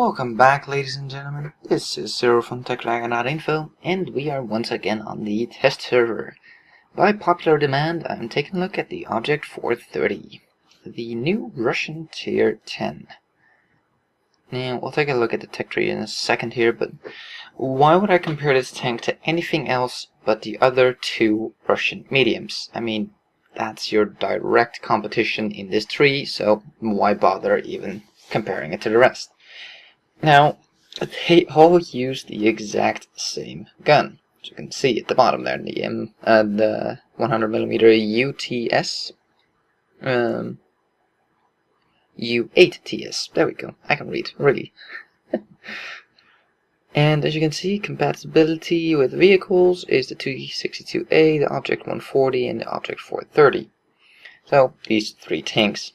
Welcome back, ladies and gentlemen. This is Cyril from TechDragon.info, and we are once again on the test server. By popular demand, I'm taking a look at the Object 430, the new Russian Tier 10. Now, we'll take a look at the tech tree in a second here, but why would I compare this tank to anything else but the other two Russian mediums? I mean, that's your direct competition in this tree, so why bother even comparing it to the rest? Now, they all use the exact same gun. As you can see at the bottom there, the 100mm UTS, U8TS. There we go. I can read, really. And as you can see, compatibility with vehicles is the T62A, the Object 140, and the Object 430. So, these three tanks.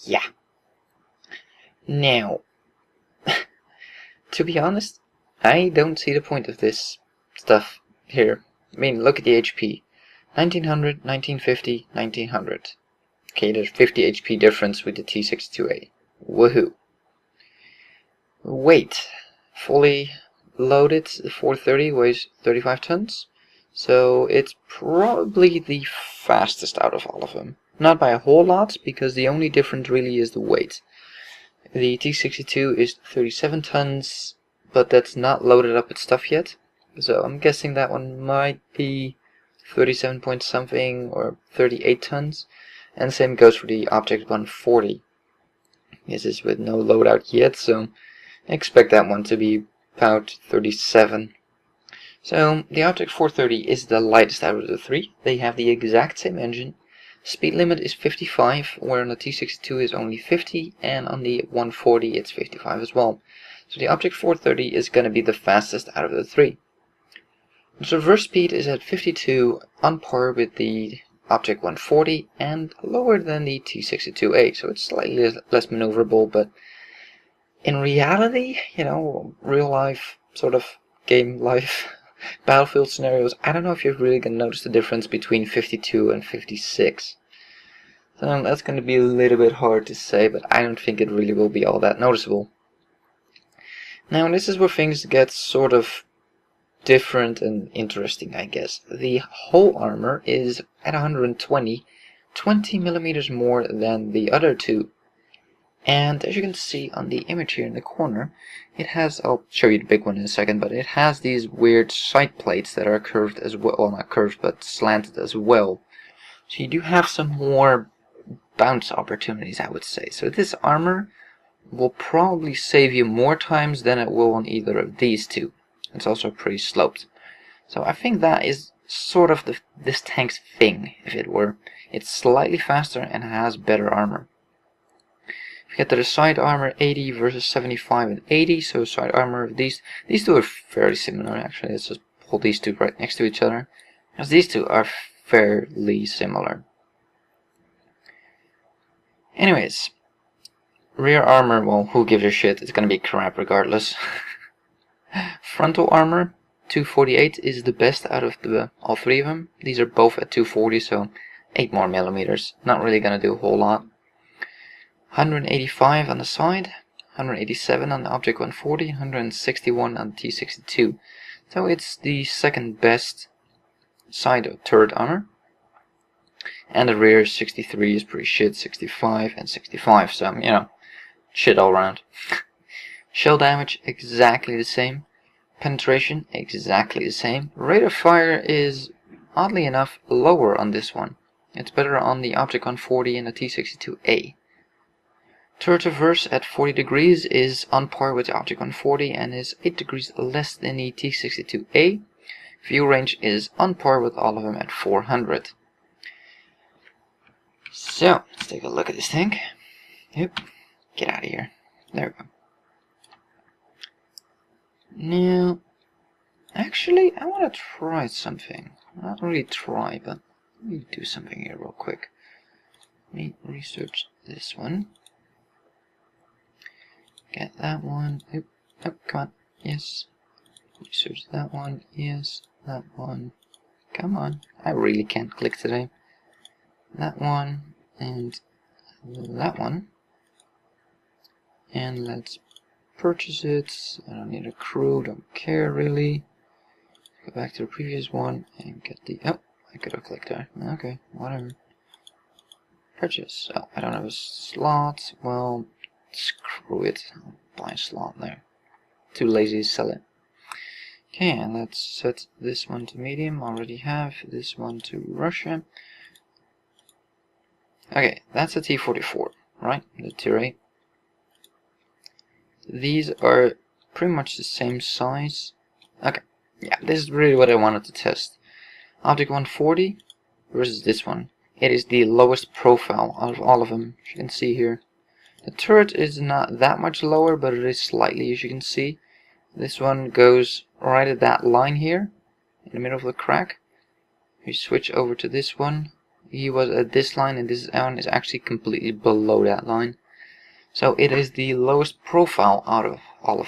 Yeah. Now, to be honest, I don't see the point of this stuff here. I mean, look at the HP. 1900, 1950, 1900. Okay, there's 50 HP difference with the T62A. Woohoo. Weight. Fully loaded, the 430 weighs 35 tons. So it's probably the fastest out of all of them. Not by a whole lot, because the only difference really is the weight. The T62 is 37 tons, but that's not loaded up with stuff yet. So I'm guessing that one might be 37 point something or 38 tons. And the same goes for the Object 140. This is with no loadout yet, so I expect that one to be about 37. So the Object 430 is the lightest out of the three. They have the exact same engine. Speed limit is 55, where on the T62 is only 50, and on the 140 it's 55 as well. So the Object 430 is going to be the fastest out of the three. The traverse speed is at 52, on par with the Object 140, and lower than the T62A, so it's slightly less maneuverable, but in reality, you know, real life, sort of game life, battlefield scenarios, I don't know if you're really going to notice the difference between 52 and 56. So that's going to be a little bit hard to say, but I don't think it really will be all that noticeable. Now this is where things get sort of different and interesting, I guess. The whole armor is at 120, 20 millimeters more than the other two. And as you can see on the image here in the corner, it has, I'll show you the big one in a second, but it has these weird side plates that are curved as well, well not curved, but slanted as well. So you do have some more bounce opportunities, I would say. So this armor will probably save you more times than it will on either of these two. It's also pretty sloped. So I think that is sort of this tank's thing, if it were. It's slightly faster and has better armor. If you get to the side armor, 80 versus 75 and 80, so side armor of these two are fairly similar actually. Let's just pull these two right next to each other, because these two are fairly similar. Anyways, rear armor, well, who gives a shit, it's gonna be crap regardless. Frontal armor, 248 is the best out of all three of them. These are both at 240, so 8 more millimeters. Not really gonna do a whole lot. 185 on the side, 187 on the Object 140, 161 on the T62. So it's the second best side or turret armor. And the rear 63 is pretty shit, 65 and 65, so you know, shit all around. Shell damage exactly the same. Penetration exactly the same. Rate of fire is oddly enough lower on this one. It's better on the Object 140 and the T62A. Turret traverse at 40 degrees is on par with the Object 140 and is 8 degrees less than the T62A. View range is on par with all of them at 400. So, let's take a look at this tank. Yep, get out of here. There we go. Now, actually, I want to try something. Not really try, but let me do something here real quick. Let me research this one. Get that one. Oop. Oh, come on. Yes. Research that one. Yes. That one. Come on. I really can't click today. That one. And that one. And let's purchase it. I don't need a crew, don't care really. Go back to the previous one and get the... Oh, I could have clicked there. Okay, whatever. Purchase. Oh, I don't have a slot. Well, screw it. I'll buy a slot there. Too lazy to sell it. Okay, and let's set this one to medium. Already have this one to Russia. Okay, that's a T44, right? The tier 8. These are pretty much the same size. Okay, yeah, this is really what I wanted to test. Optic 140 versus this one. It is the lowest profile out of all of them, as you can see here. The turret is not that much lower, but it is slightly, as you can see. This one goes right at that line here, in the middle of the crack. We switch over to this one. He was at this line, and this one is actually completely below that line. So it is the lowest profile out of all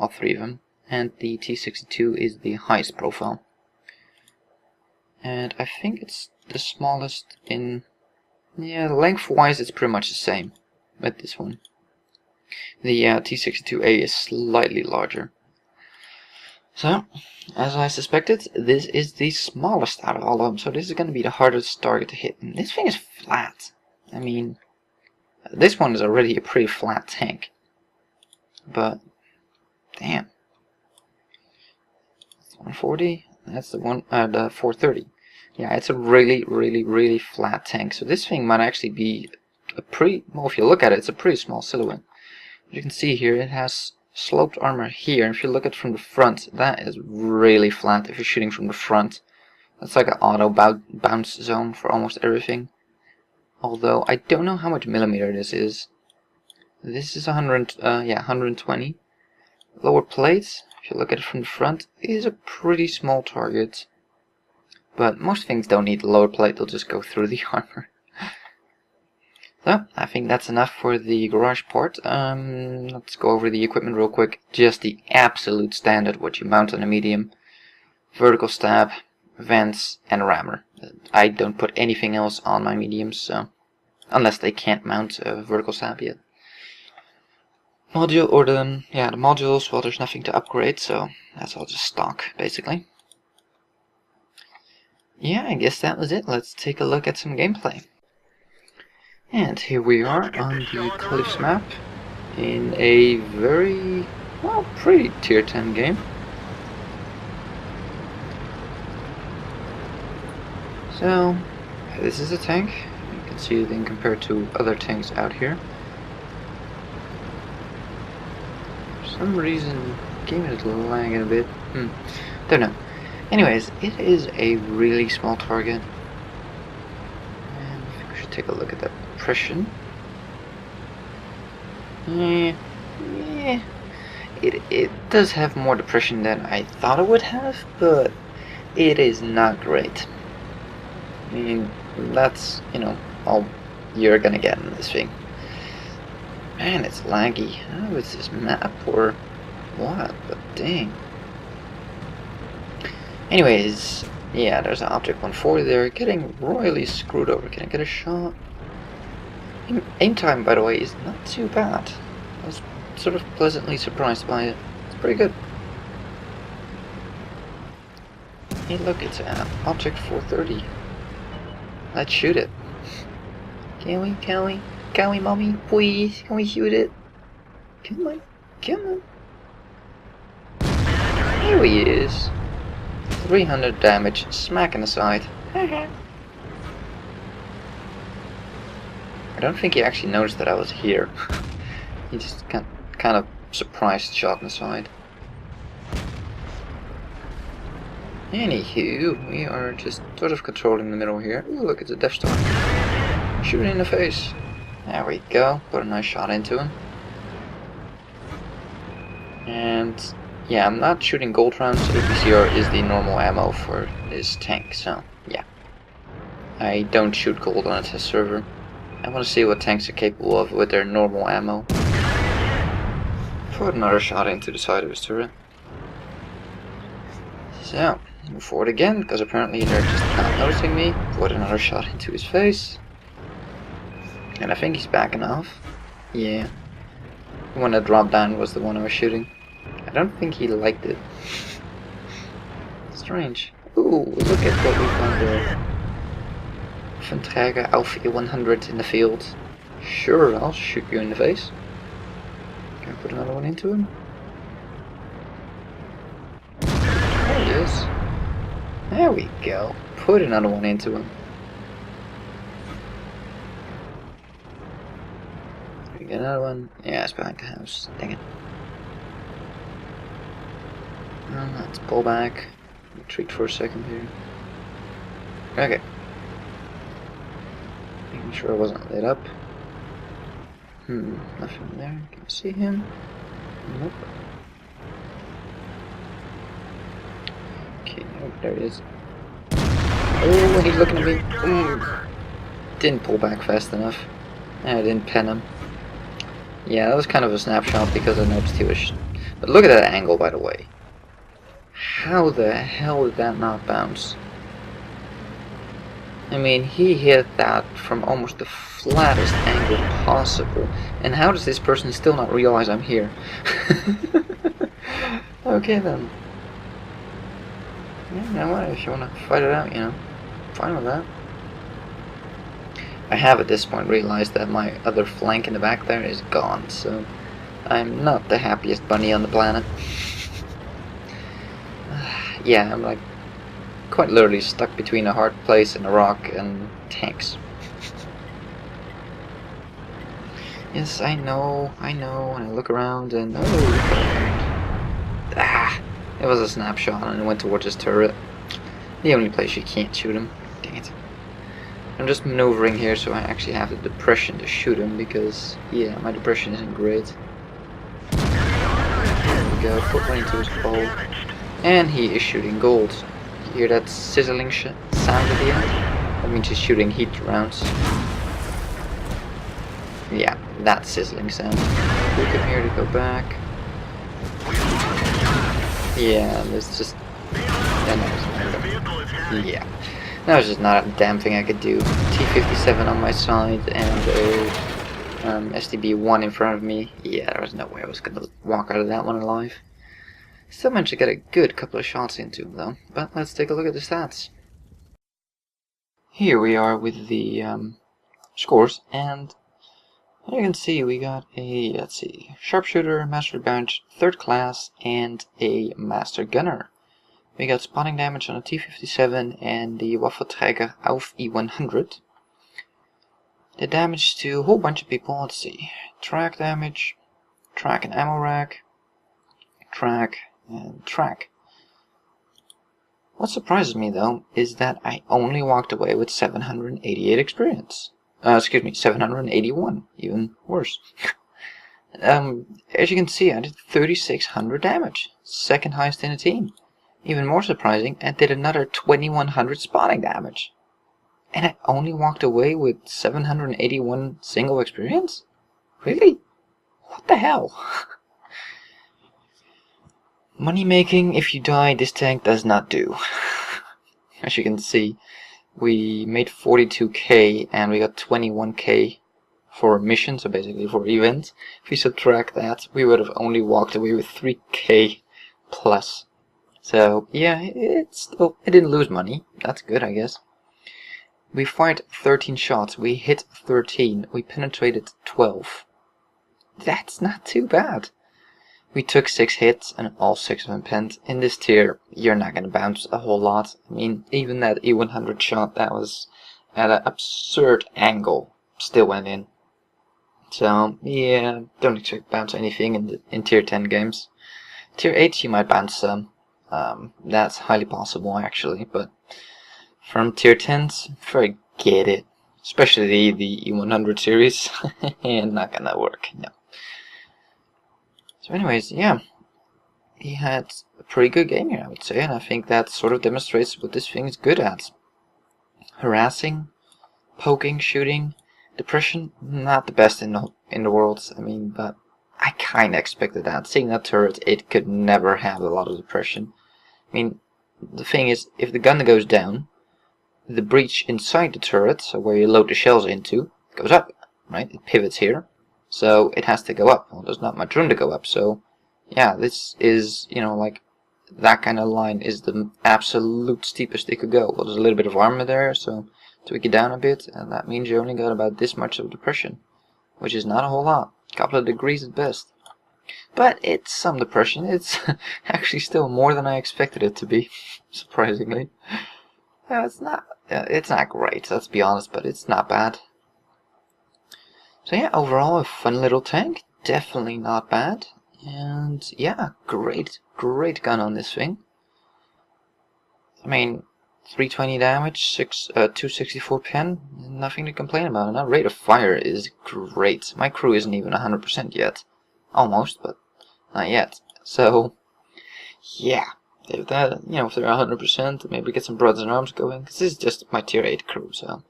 three of them, and the T62 is the highest profile. And I think it's the smallest in, yeah, length-wise it's pretty much the same with this one. The T62A is slightly larger. So, as I suspected, this is the smallest out of all of them, so this is going to be the hardest target to hit. And this thing is flat. I mean, this one is already a pretty flat tank. But, damn. 140, that's the one, the 430. Yeah, it's a really flat tank. So this thing might actually be a pretty, well, if you look at it, it's a pretty small silhouette. As you can see here, it has sloped armor here, and if you look at it from the front, that is really flat if you're shooting from the front. That's like an auto bounce zone for almost everything. Although, I don't know how much millimeter this is. This is 120. Lower plate, if you look at it from the front, is a pretty small target. But most things don't need the lower plate, they'll just go through the armor. So, I think that's enough for the garage part. Let's go over the equipment real quick. Just the absolute standard, what you mount on a medium. Vertical stab, vents, and a rammer. I don't put anything else on my mediums, so unless they can't mount a vertical stab yet. Module, or the modules, well, there's nothing to upgrade, so that's all just stock, basically. Yeah, I guess that was it. Let's take a look at some gameplay. And here we are on the Cliffs map in a very, well, pretty tier 10 game. So, this is a tank. You can see it compared to other tanks out here. For some reason, the game is lagging a bit. Don't know. Anyways, it is a really small target. And I think we should take a look at that depression. Yeah. It does have more depression than I thought it would have, but it is not great. I mean, that's, all you're gonna get in this thing. Man, it's laggy. I don't know if it's this map or what, but dang. Anyways, yeah, there's an Optic 140 there, getting royally screwed over. Can I get a shot? Aim time, by the way, is not too bad. I was sort of pleasantly surprised by it. It's pretty good. Hey, look, it's an Optic 430. Let's shoot it. Can we, mommy, please? Can we shoot it? Come on. Here he is. 300 damage, smack in the side. I don't think he actually noticed that I was here. He just kind of surprised shot in the side. Anywho, we are just sort of controlling the middle here. Ooh, look, it's a Death Star. Shoot it in the face. There we go. Put a nice shot into him. And yeah, I'm not shooting gold rounds. APCR is the normal ammo for this tank, so yeah. I don't shoot gold on a test server. I want to see what tanks are capable of with their normal ammo. Put another shot into the side of his turret. So, move forward again, because apparently they're just not noticing me. Put another shot into his face. And I think he's backing off. Yeah. The one that dropped down was the one I was shooting. I don't think he liked it. Strange. Ooh, look at what we found there. TechDragon Alpha 100 in the field. Sure, I'll shoot you in the face. Can I put another one into him? There he is. There we go. Put another one into him. We get another one. Yeah, it's behind the house. Dang it. Let's pull back. Retreat for a second here. Okay. Making sure I wasn't lit up. Nothing there. Can you see him? Nope. Okay, nope, there he is. Oh, he's looking at me. Didn't pull back fast enough. I didn't pen him. Yeah, that was kind of a snapshot because I noticed he was... But look at that angle, by the way. How the hell did that not bounce? I mean, he hit that from almost the flattest angle possible. And how does this person still not realize I'm here? Okay then. Yeah, you know what, if you want to fight it out, you know, fine with that. I have at this point realized that my other flank in the back there is gone, so I'm not the happiest bunny on the planet. Yeah, I'm like quite literally stuck between a hard place and a rock and tanks. Yes, I know, and I look around and it was a snapshot and it went towards his turret. The only place you can't shoot him. Dang it. I'm just maneuvering here so I actually have the depression to shoot him because, yeah, my depression isn't great. There we go, put one into his bowl. And he is shooting gold. You hear that sizzling sound at the end? That means he's shooting heat rounds. Yeah, that sizzling sound. We come here to go back. Yeah, there's just... Yeah. That was just not a damn thing I could do. T-57 on my side and a STB-1 in front of me. Yeah, there was no way I was gonna walk out of that one alive. Still managed to get a good couple of shots into him though, but let's take a look at the stats. Here we are with the scores, and you can see we got a, let's see, sharpshooter, master bench, third class, and a master gunner. We got spotting damage on a T-57 and the TechDragon Alpha 100. The damage to a whole bunch of people, let's see, track damage, track and ammo rack, track, and track. What surprises me though is that I only walked away with 788 experience. Excuse me, 781, even worse. As you can see, I did 3600 damage, second highest in the team. Even more surprising, I did another 2100 spotting damage. And I only walked away with 781 single experience? Really? What the hell? Money making, if you die, this tank does not do. As you can see, we made 42k and we got 21k for mission, so basically for event. If we subtract that, we would have only walked away with 3k plus. So yeah, it didn't lose money. That's good, I guess. We fired 13 shots, we hit 13, we penetrated 12. That's not too bad. We took 6 hits and all 6 of them penned. In this tier, you're not going to bounce a whole lot. I mean, even that E100 shot that was at an absurd angle still went in. So, yeah, don't expect to bounce anything in tier 10 games. Tier 8 you might bounce some. That's highly possible actually, but from tier 10s, forget it. Especially the E100 series. Not gonna work, no. So anyways, yeah, he had a pretty good game here, I would say, and I think that sort of demonstrates what this thing is good at. Harassing, poking, shooting, depression, not the best in the world, I mean, but I kinda expected that. Seeing that turret, it could never have a lot of depression. I mean, the thing is, if the gun goes down, the breach inside the turret, so where you load the shells into, goes up, right? It pivots here. so it has to go up. Well, there's not much room to go up, so yeah, this is, you know, like, that kind of line is the absolute steepest it could go. Well, there's a little bit of armor there, so tweak it down a bit, and that means you only got about this much of depression, which is not a whole lot. A couple of degrees at best. But it's some depression. It's actually still more than I expected it to be, surprisingly. It's not great, let's be honest, but it's not bad. So yeah, overall a fun little tank, definitely not bad. And yeah, great gun on this thing. I mean, 320 damage, 264 pen, nothing to complain about. And that rate of fire is great. My crew isn't even 100% yet. Almost, but not yet. So, yeah. If that, you know, if they're 100%, maybe get some brothers in arms going. Because this is just my tier 8 crew, so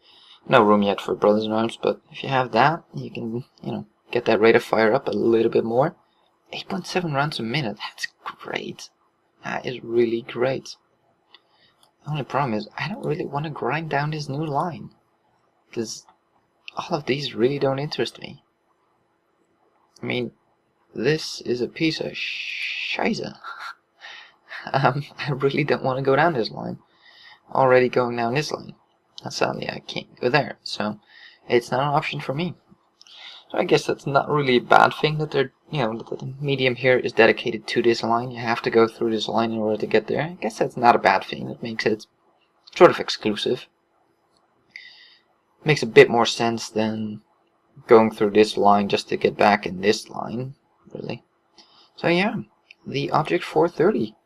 no room yet for brothers in arms. But if you have that, you can, you know, get that rate of fire up a little bit more. 8.7 rounds a minute, that's great. That is really great. The only problem is, I don't really want to grind down this new line. Because all of these really don't interest me. I mean, this is a piece of shiza. I really don't want to go down this line. Already going down this line. And sadly, I can't go there. So, it's not an option for me. So I guess that's not really a bad thing that they're, you know, that the medium here is dedicated to this line. You have to go through this line in order to get there. I guess that's not a bad thing. It makes it sort of exclusive. Makes a bit more sense than going through this line just to get back in this line, really. So yeah, the Object 430.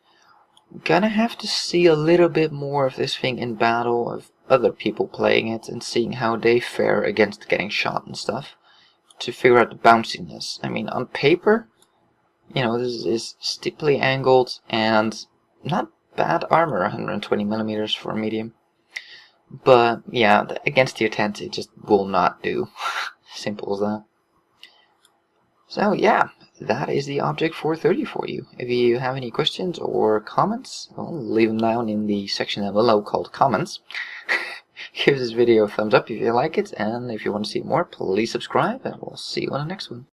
Gonna have to see a little bit more of this thing in battle, of other people playing it, and seeing how they fare against getting shot and stuff, to figure out the bounciness. I mean, on paper, you know, this is steeply angled and not bad armor, 120mm for a medium. But yeah, against tier 10s it just will not do. Simple as that. So yeah, that is the Object 430 for you. If you have any questions or comments, well, leave them down in the section down below called comments. Give this video a thumbs up if you like it, and if you want to see more, please subscribe, and we'll see you on the next one.